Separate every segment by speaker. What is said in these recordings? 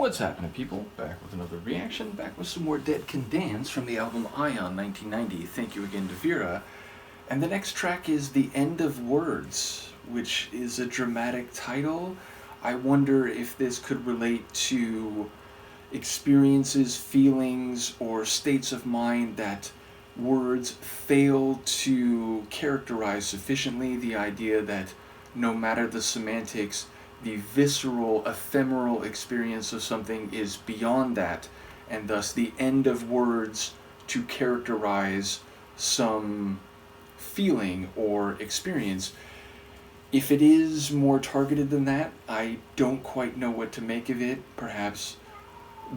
Speaker 1: What's happening, people? Back with another reaction, back with some more Dead Can Dance from the album Aion 1990. Thank you again to Vera. And the next track is The End of Words, which is a dramatic title. I wonder if this could relate to experiences, feelings, or states of mind that words fail to characterize sufficiently. The idea that no matter the semantics, the visceral, ephemeral experience of something is beyond that, and thus the end of words to characterize some feeling or experience. If it is more targeted than that, I don't quite know what to make of it. Perhaps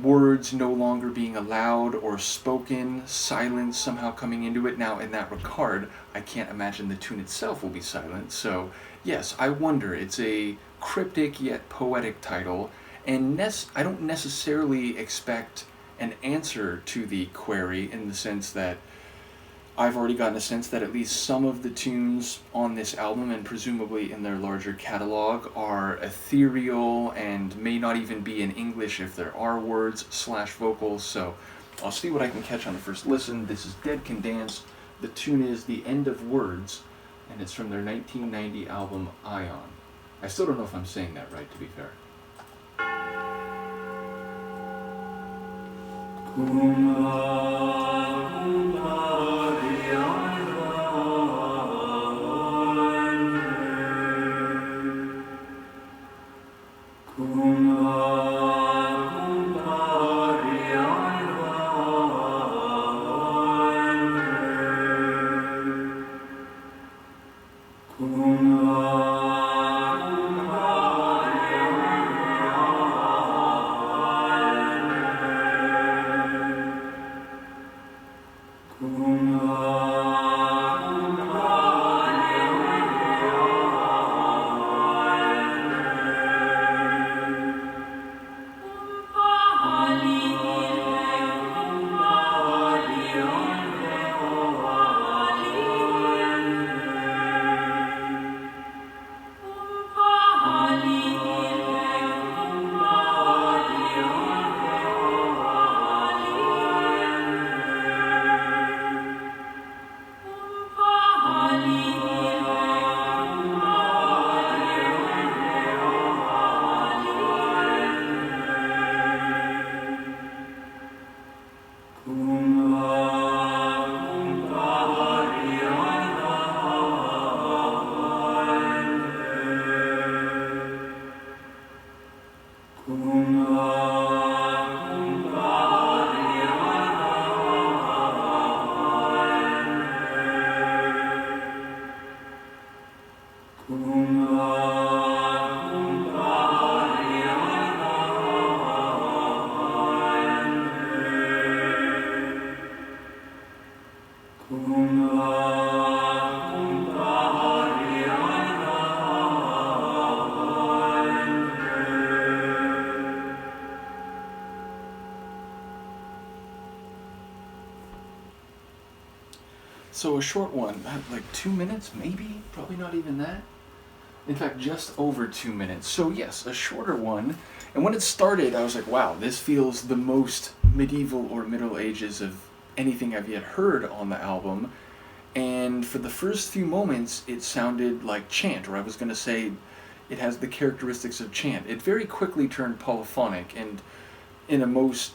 Speaker 1: words no longer being allowed or spoken, silence somehow coming into it. Now, in that regard, I can't imagine the tune itself will be silent. So, yes, I wonder. It's a cryptic yet poetic title, and I don't necessarily expect an answer to the query, in the sense that I've already gotten a sense that at least some of the tunes on this album, and presumably in their larger catalog, are ethereal and may not even be in English if there are words / vocals, so I'll see what I can catch on the first listen. This is Dead Can Dance. The tune is The End of Words, and it's from their 1990 album Aion. I still don't know if I'm saying that right, to be fair. So a short one, like 2 minutes, maybe? Probably not even that. In fact, just over 2 minutes. So yes, a shorter one. And when it started, I was like, wow, this feels the most medieval or Middle Ages of anything I've yet heard on the album. And for the first few moments, it sounded like chant, or I was going to say it has the characteristics of chant. It very quickly turned polyphonic, and in a most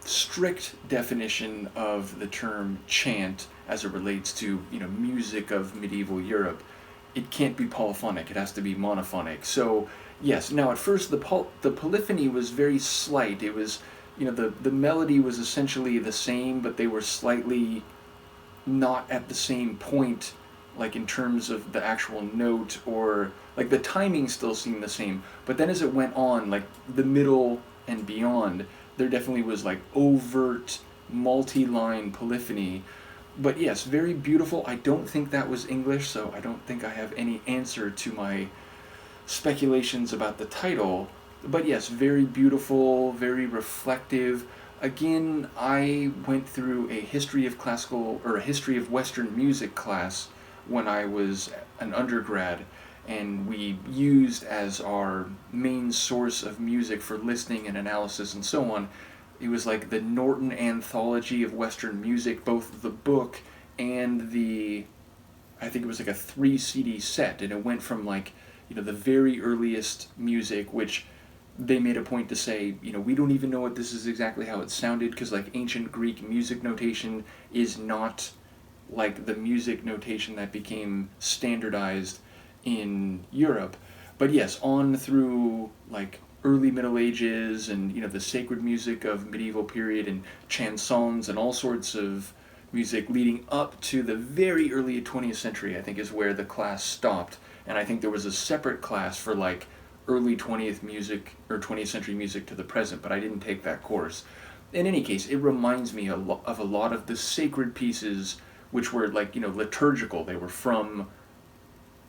Speaker 1: strict definition of the term chant as it relates to, music of medieval Europe, it can't be polyphonic, it has to be monophonic. So yes, now at first the polyphony was very slight. It was, the melody was essentially the same, but they were slightly not at the same point, like in terms of the actual note, or like the timing still seemed the same. But then as it went on, like the middle and beyond, there definitely was like overt multi-line polyphony. But yes, very beautiful. I don't think that was English, so I don't think I have any answer to my speculations about the title. But yes, very beautiful, very reflective. Again, I went through a history of classical, or a history of Western music class when I was an undergrad, and we used as our main source of music for listening and analysis and so on. It was like the Norton Anthology of Western Music, both the book and the, I think it was like a 3 CD set, and it went from like, the very earliest music, which they made a point to say, we don't even know what this is exactly how it sounded, because like ancient Greek music notation is not like the music notation that became standardized in Europe. But yes, on through like early Middle Ages and the sacred music of medieval period and chansons and all sorts of music leading up to the very early 20th century, I think is where the class stopped. And I think there was a separate class for like early 20th music or 20th century music to the present, but I didn't take that course. In any case, it reminds me of a lot of the sacred pieces which were like, liturgical. They were from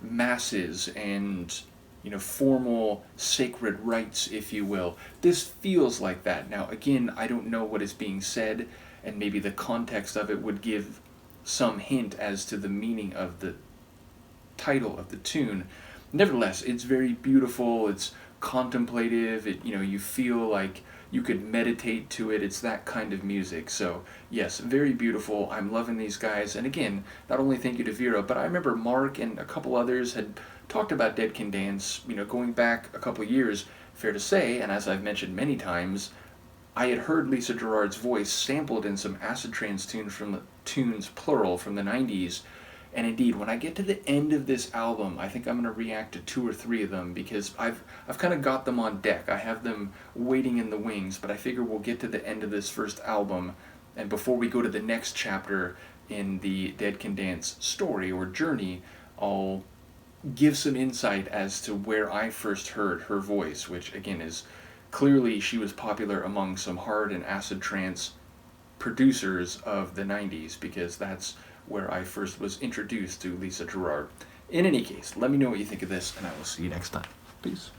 Speaker 1: masses and, formal sacred rites, if you will. This feels like that. Now, again, I don't know what is being said, and maybe the context of it would give some hint as to the meaning of the title of the tune. Nevertheless, it's very beautiful, it's contemplative, you feel like you could meditate to it. It's that kind of music. So yes, very beautiful. I'm loving these guys. And again, not only thank you to Vera, but I remember Mark and a couple others had talked about Dead Can Dance, going back a couple years. Fair to say, and as I've mentioned many times, I had heard Lisa Gerrard's voice sampled in some acid trance tunes plural from the 90s. And indeed, when I get to the end of this album, I think I'm going to react to 2 or 3 of them, because I've kind of got them on deck. I have them waiting in the wings, but I figure we'll get to the end of this first album, and before we go to the next chapter in the Dead Can Dance story or journey, I'll give some insight as to where I first heard her voice, which again is clearly she was popular among some hard and acid trance producers of the 90s, because that's where I first was introduced to Lisa Gerrard. In any case, let me know what you think of this, and I will see you next time. Peace.